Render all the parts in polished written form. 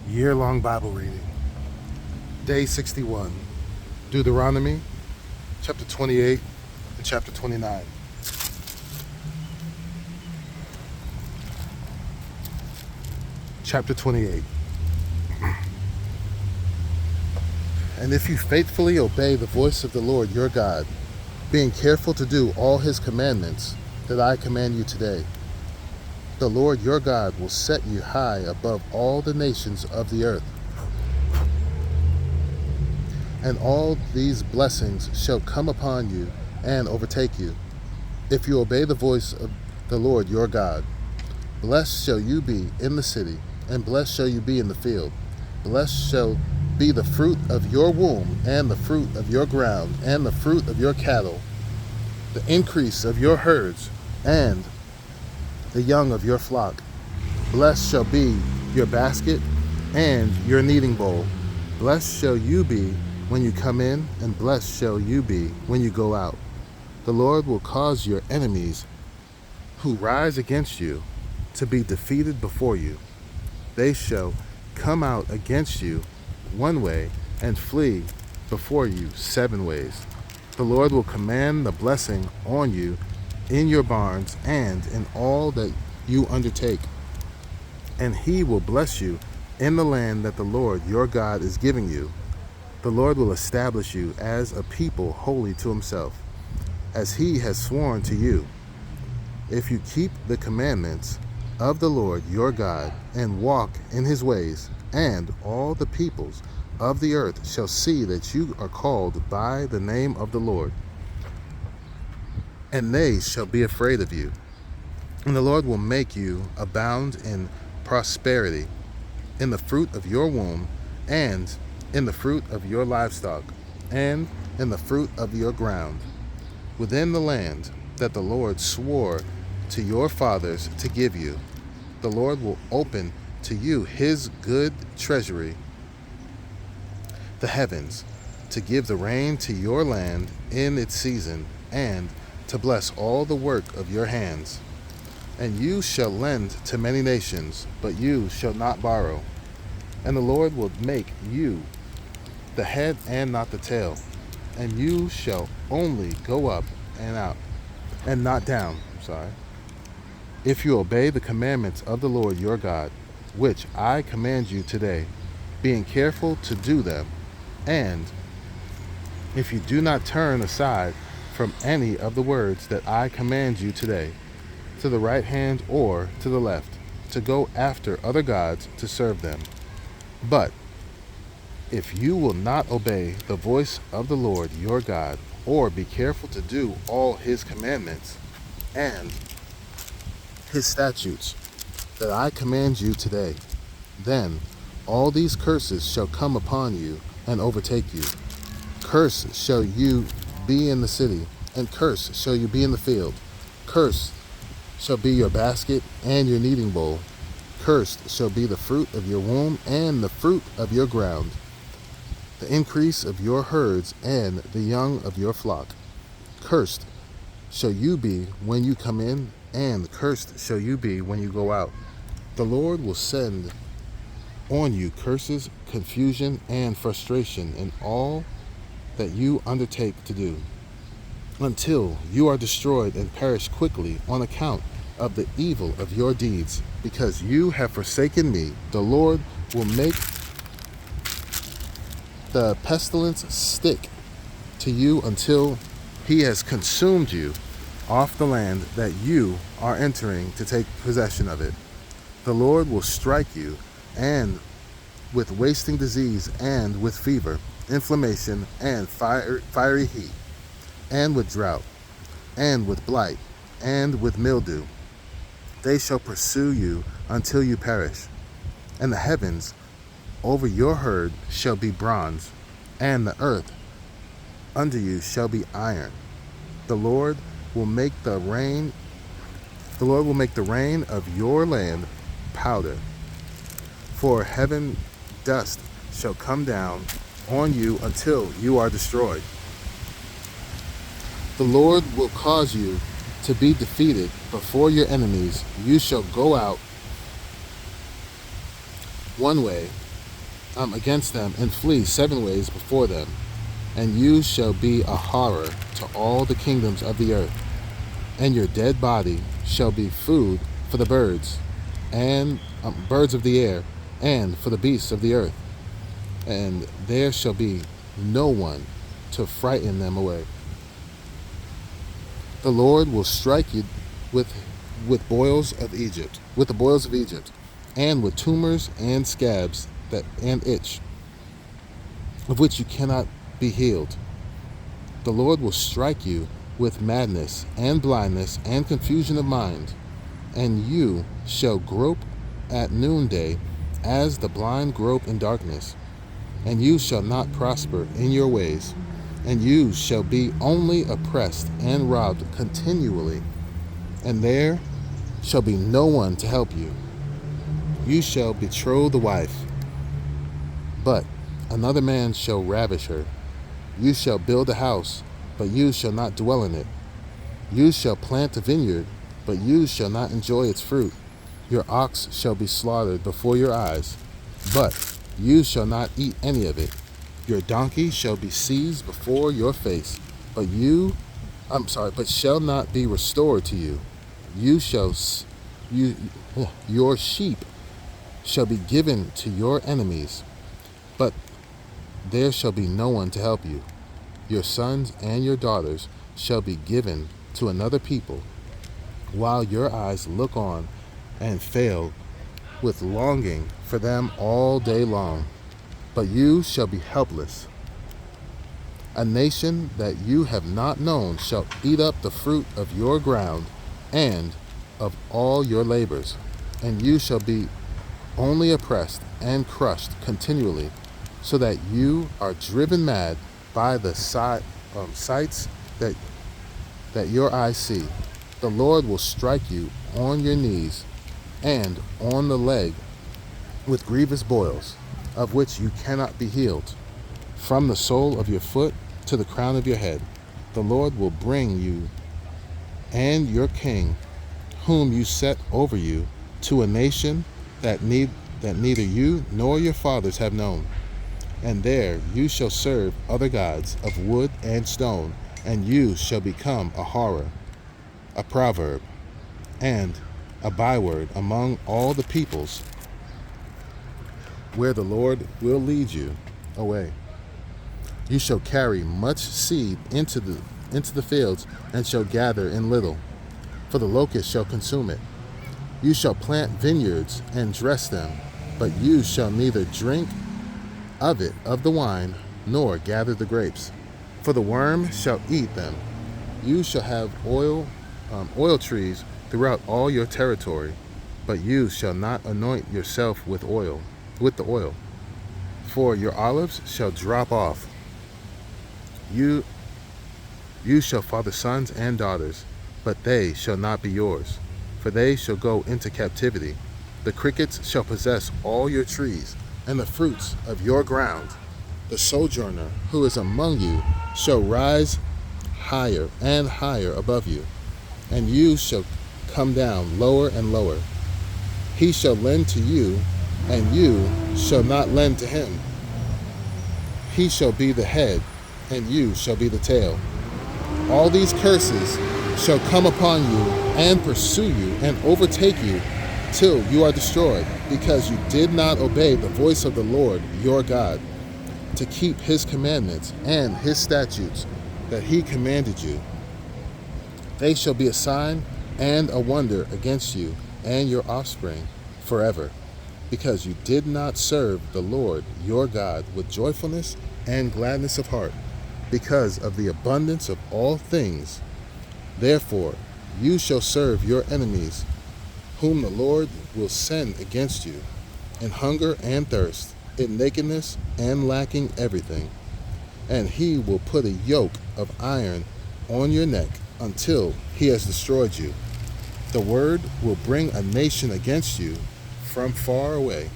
Year-long Bible reading. Day 61. Deuteronomy, chapter 28 and chapter 29. Chapter 28. And if you faithfully obey the voice of the Lord your God, being careful to do all his commandments that I command you today, the Lord your God will set you high above all the nations of the earth. And all these blessings shall come upon you and overtake you, if you obey the voice of the Lord your God. Blessed shall you be in the city, and blessed shall you be in the field. Blessed shall be the fruit of your womb, and the fruit of your ground, and the fruit of your cattle, the increase of your herds, and the young of your flock. Blessed shall be your basket and your kneading bowl. Blessed shall you be when you come in, and blessed shall you be when you go out. The Lord will cause your enemies who rise against you to be defeated before you. They shall come out against you one way and flee before you 7 ways. The Lord will command the blessing on you in your barns and in all that you undertake. And he will bless you in the land that the Lord your God is giving you. The Lord will establish you as a people holy to himself, as he has sworn to you. If you keep the commandments of the Lord your God and walk in his ways, and all the peoples of the earth shall see that you are called by the name of the Lord, and they shall be afraid of you. And the Lord will make you abound in prosperity, in the fruit of your womb, and in the fruit of your livestock, and in the fruit of your ground, within the land that the Lord swore to your fathers to give you. The Lord will open to you his good treasury, the heavens, to give the rain to your land in its season, and to bless all the work of your hands. And you shall lend to many nations, but you shall not borrow. And the Lord will make you the head and not the tail, and you shall only go up and out, and not down. If you obey the commandments of the Lord your God, which I command you today, being careful to do them, and if you do not turn aside from any of the words that I command you today, to the right hand or to the left, to go after other gods to serve them. But if you will not obey the voice of the Lord your God, or be careful to do all his commandments and his statutes that I command you today, then all these curses shall come upon you and overtake you. Cursed shall you be in the city, and cursed shall you be in the field. Cursed shall be your basket and your kneading bowl. Cursed shall be the fruit of your womb and the fruit of your ground, the increase of your herds and the young of your flock. Cursed shall you be when you come in, and cursed shall you be when you go out. The Lord will send on you curses, confusion, and frustration in all that you undertake to do, until you are destroyed and perish quickly on account of the evil of your deeds. Because you have forsaken me, the Lord will make the pestilence stick to you until he has consumed you off the land that you are entering to take possession of it. The Lord will strike you, and with wasting disease, and with fever, inflammation, and fiery heat, and with drought, and with blight, and with mildew. They shall pursue you until you perish. And the heavens over your herd shall be bronze, and the earth under you shall be iron. The Lord will make the rain of your land powder. For heaven dust shall come down on you until you are destroyed. The Lord will cause you to be defeated before your enemies. You shall go out one way against them, and flee 7 ways before them. And you shall be a horror to all the kingdoms of the earth. And your dead body shall be food for the birds, and birds of the air, and for the beasts of the earth. And there shall be no one to frighten them away. The Lord will strike you with boils of Egypt, with the boils of Egypt, and with tumors and scabs and itch, of which you cannot be healed. The Lord will strike you with madness and blindness and confusion of mind, and you shall grope at noonday as the blind grope in darkness, and you shall not prosper in your ways, and you shall be only oppressed and robbed continually, and there shall be no one to help you. You shall betroth the wife, but another man shall ravish her. You shall build a house, but you shall not dwell in it. You shall plant a vineyard, but you shall not enjoy its fruit. Your ox shall be slaughtered before your eyes, but you shall not eat any of it. Your donkey shall be seized before your face, but shall not be restored to you. Your sheep shall be given to your enemies, but there shall be no one to help you. Your sons and your daughters shall be given to another people, while your eyes look on and fail with longing for them all day long. But you shall be helpless. A nation that you have not known shall eat up the fruit of your ground and of all your labors, and you shall be only oppressed and crushed continually, so that you are driven mad by the sights that your eyes see. The Lord will strike you on your knees and on the leg with grievous boils, of which you cannot be healed. From the sole of your foot to the crown of your head, the Lord will bring you and your king, whom you set over you, to a nation that neither you nor your fathers have known. And there you shall serve other gods of wood and stone, and you shall become a horror, a proverb, and a byword among all the peoples, where the Lord will lead you away. You shall carry much seed into the fields, and shall gather in little, for the locust shall consume it. You shall plant vineyards and dress them, but you shall neither drink of the wine, nor gather the grapes, for the worm shall eat them. You shall have oil trees throughout all your territory, but you shall not anoint yourself with the oil, for your olives shall drop off. You shall father sons and daughters, but they shall not be yours, for they shall go into captivity. The crickets shall possess all your trees, and the fruits of your ground. The sojourner who is among you shall rise higher and higher above you, and you shall come down lower and lower. He shall lend to you, and you shall not lend to him. He shall be the head, and you shall be the tail. All these curses shall come upon you and pursue you and overtake you till you are destroyed, because you did not obey the voice of the Lord your God, to keep his commandments and his statutes that he commanded you. They shall be a sign and a wonder against you and your offspring forever, because you did not serve the Lord your God with joyfulness and gladness of heart, because of the abundance of all things. Therefore you shall serve your enemies, whom the Lord will send against you, in hunger and thirst, in nakedness and lacking everything. And he will put a yoke of iron on your neck until he has destroyed you. The word will bring a nation against you from far away,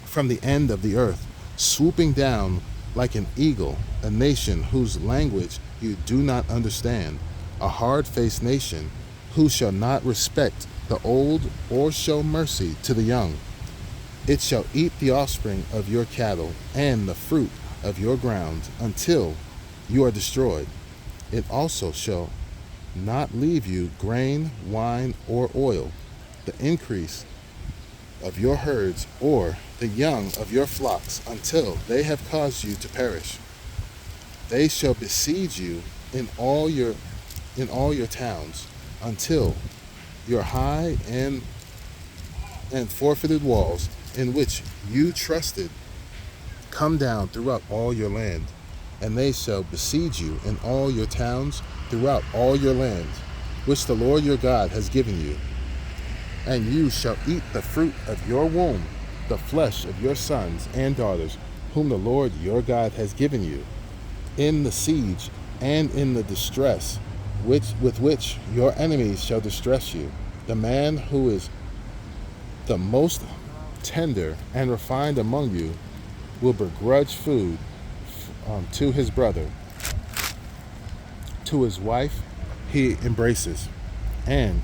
from the end of the earth, swooping down like an eagle, a nation whose language you do not understand, a hard-faced nation who shall not respect the old or show mercy to the young. It shall eat the offspring of your cattle and the fruit of your ground until you are destroyed. It also shall not leave you grain, wine, or oil, the increase of your herds, or the young of your flocks, until they have caused you to perish. They shall besiege you in all your towns, until your high and fortified walls, in which you trusted, come down throughout all your land. And they shall besiege you in all your towns throughout all your land, which the Lord your God has given you. And you shall eat the fruit of your womb, the flesh of your sons and daughters, whom the Lord your God has given you, in the siege and in the distress with which your enemies shall distress you. The man who is the most tender and refined among you will begrudge food to his brother. To his wife he embraces, and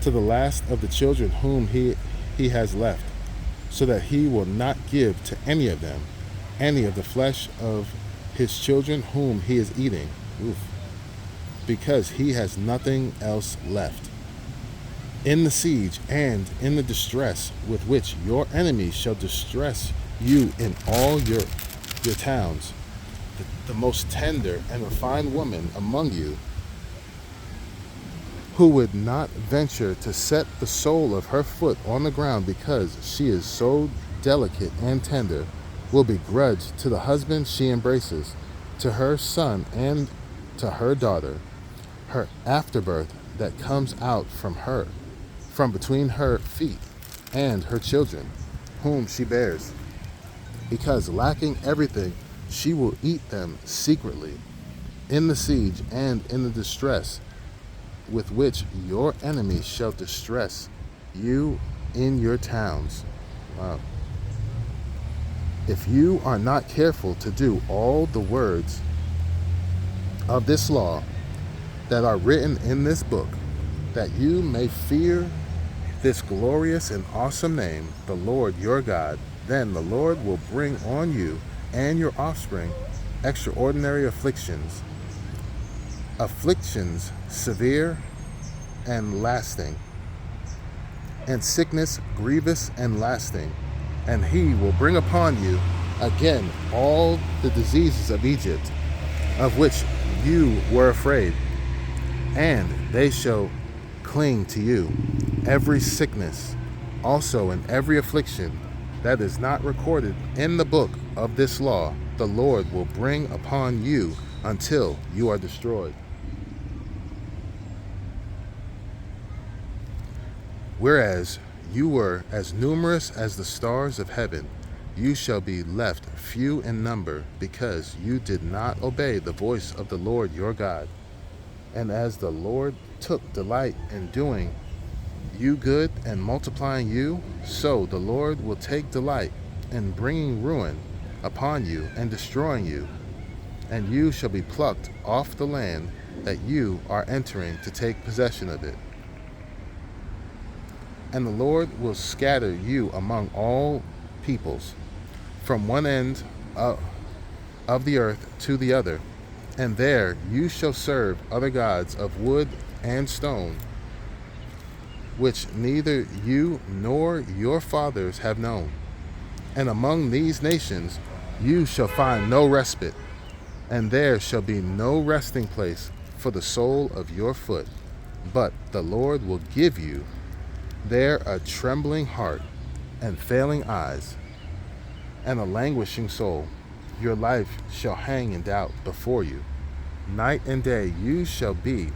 to the last of the children whom he has left, so that he will not give to any of them any of the flesh of his children whom he is eating, because he has nothing else left. In the siege and in the distress with which your enemies shall distress you in all your towns, the most tender and refined woman among you, who would not venture to set the sole of her foot on the ground because she is so delicate and tender, will begrudge to the husband she embraces, to her son and to her daughter, her afterbirth that comes out from between her feet, and her children, whom she bears. Because lacking everything, she will eat them secretly, in the siege and in the distress with which your enemies shall distress you in your towns. Wow. If you are not careful to do all the words of this law that are written in this book, that you may fear this glorious and awesome name, the Lord your God, then the Lord will bring on you and your offspring extraordinary afflictions, severe and lasting, and sickness grievous and lasting. And he will bring upon you again all the diseases of Egypt, of which you were afraid, and they shall cling to you, every sickness, also and every affliction that is not recorded in the book of this law, the Lord will bring upon you until you are destroyed. Whereas you were as numerous as the stars of heaven, you shall be left few in number, because you did not obey the voice of the Lord your God. And as the Lord took delight in doing you good and multiplying you, so the Lord will take delight in bringing ruin upon you and destroying you. And you shall be plucked off the land that you are entering to take possession of it. And the Lord will scatter you among all peoples, from one end of the earth to the other, and there you shall serve other gods of wood and stone, which neither you nor your fathers have known. And among these nations you shall find no respite, and there shall be no resting place for the sole of your foot. But the Lord will give you there a trembling heart, and failing eyes, and a languishing soul. Your life shall hang in doubt before you. Night and day you shall be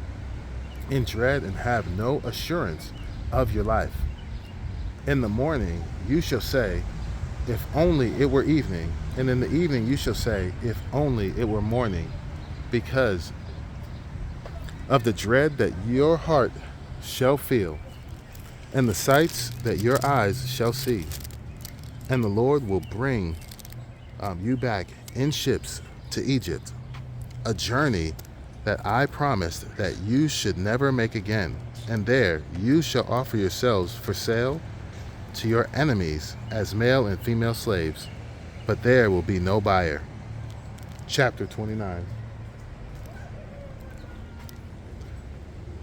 in dread and have no assurance of your life. In the morning you shall say, if only it were evening, and in the evening you shall say, if only it were morning, because of the dread that your heart shall feel, and the sights that your eyes shall see. And the Lord will bring you back in ships to Egypt, a journey that I promised that you should never make again. And there you shall offer yourselves for sale to your enemies as male and female slaves, but there will be no buyer. Chapter 29.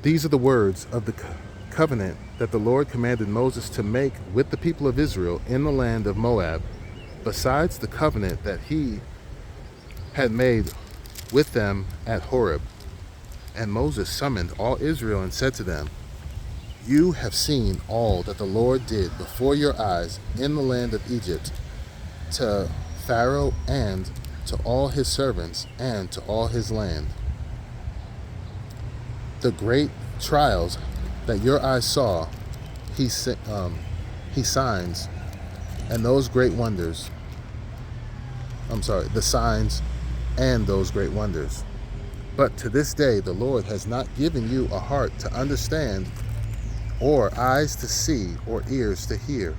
These are the words of the covenant that the Lord commanded Moses to make with the people of Israel in the land of Moab, besides the covenant that he had made with them at Horeb. And Moses summoned all Israel and said to them, You have seen all that the Lord did before your eyes in the land of Egypt, to Pharaoh and to all his servants and to all his land. The great trials that your eyes saw, he signs, and those great wonders. The signs and those great wonders. But to this day, the Lord has not given you a heart to understand, or eyes to see, or ears to hear.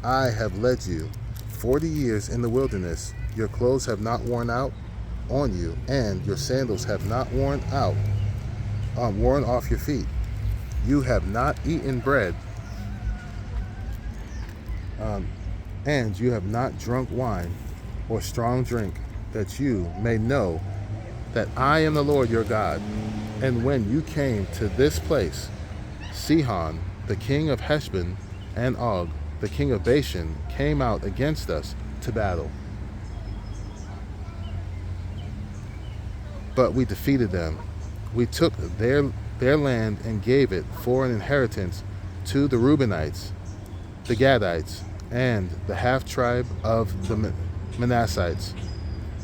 I have led you 40 years in the wilderness. Your clothes have not worn out on you, and your sandals have not worn off your feet. You have not eaten bread, and you have not drunk wine or strong drink, that you may know that I am the Lord your God. And when you came to this place, Sihon, the king of Heshbon, and Og, the king of Bashan, came out against us to battle. But we defeated them. We took their land and gave it for an inheritance to the Reubenites, the Gadites, and the half-tribe of the Manassites.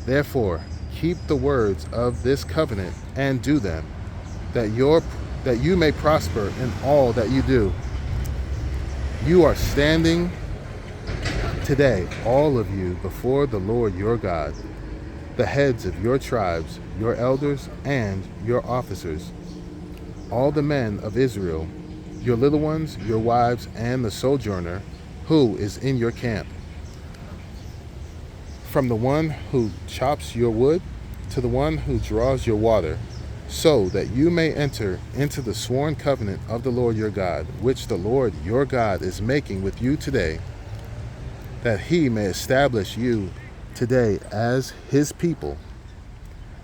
Therefore, keep the words of this covenant and do them, that you may prosper in all that you do. You are standing today, all of you, before the Lord your God, the heads of your tribes, your elders, and your officers, all the men of Israel, your little ones, your wives, and the sojourner who is in your camp, from the one who chops your wood to the one who draws your water, so that you may enter into the sworn covenant of the Lord your God, which the Lord your God is making with you today, that he may establish you today as his people,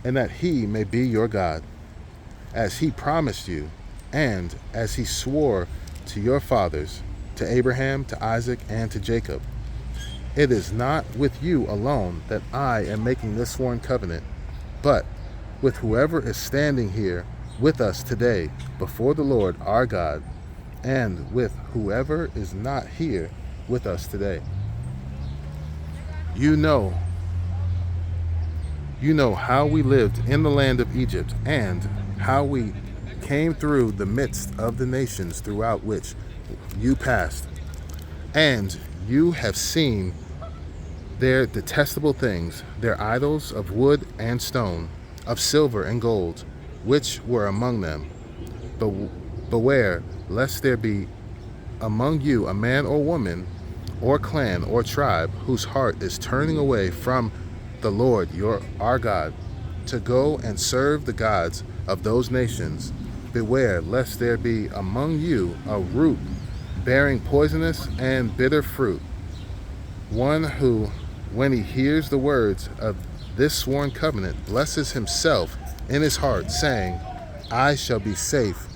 and that he may be your God, as he promised you, and as he swore to your fathers, to Abraham, to Isaac, and to Jacob. It is not with you alone that I am making this sworn covenant, but with whoever is standing here with us today before the Lord our God, and with whoever is not here with us today. You know how we lived in the land of Egypt, and how we came through the midst of the nations throughout which you passed. And you have seen their detestable things, their idols of wood and stone, of silver and gold, which were among them. Beware, lest there be among you a man or woman, or clan or tribe, whose heart is turning away from the Lord our God, to go and serve the gods of those nations. Beware, lest there be among you a root bearing poisonous and bitter fruit, one who, when he hears the words of this sworn covenant, blesses himself in his heart, saying, I shall be safe,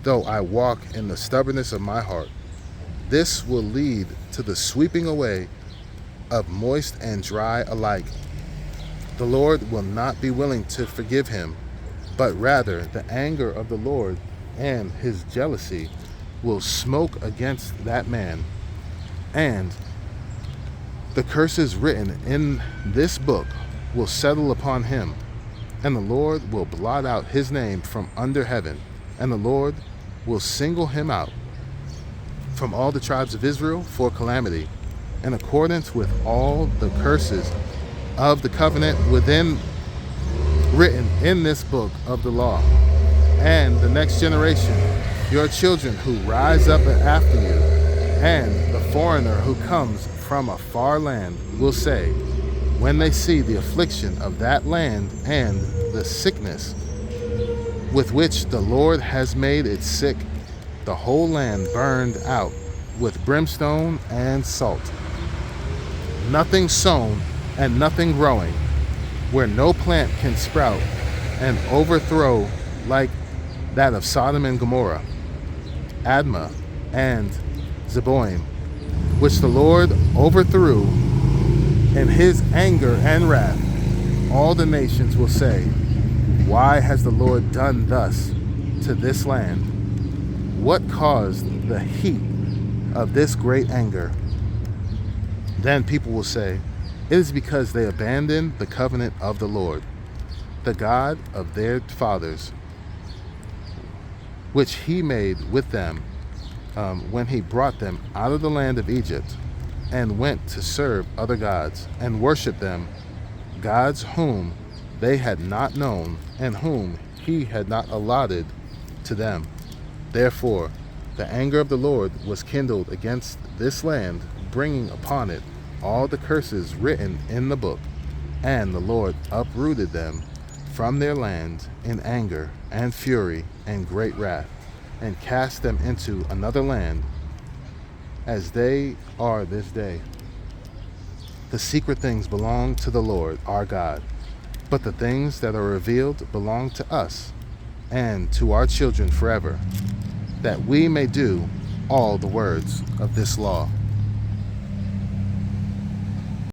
though I walk in the stubbornness of my heart. This will lead to the sweeping away of moist and dry alike. The Lord will not be willing to forgive him, but rather the anger of the Lord and his jealousy will smoke against that man. And the curses written in this book will settle upon him, and the Lord will blot out his name from under heaven, and the Lord will single him out from all the tribes of Israel for calamity, in accordance with all the curses of the covenant written in this book of the law. And the next generation, your children who rise up after you, and the foreigner who comes from a far land, will say, when they see the affliction of that land and the sickness with which the Lord has made it sick, the whole land burned out with brimstone and salt. Nothing sown and nothing growing, where no plant can sprout, and overthrow like that of Sodom and Gomorrah, Admah, and Zeboim, which the Lord overthrew in his anger and wrath. All the nations will say, why has the Lord done thus to this land? What caused the heat of this great anger? Then people will say, it is because they abandoned the covenant of the Lord, the God of their fathers, which he made with them when he brought them out of the land of Egypt, and went to serve other gods and worship them, gods whom they had not known and whom he had not allotted to them. Therefore, the anger of the Lord was kindled against this land, bringing upon it all the curses written in the book. And the Lord uprooted them from their land in anger and fury and great wrath, and cast them into another land, as they are this day. The secret things belong to the Lord our God, but the things that are revealed belong to us and to our children forever, that we may do all the words of this law.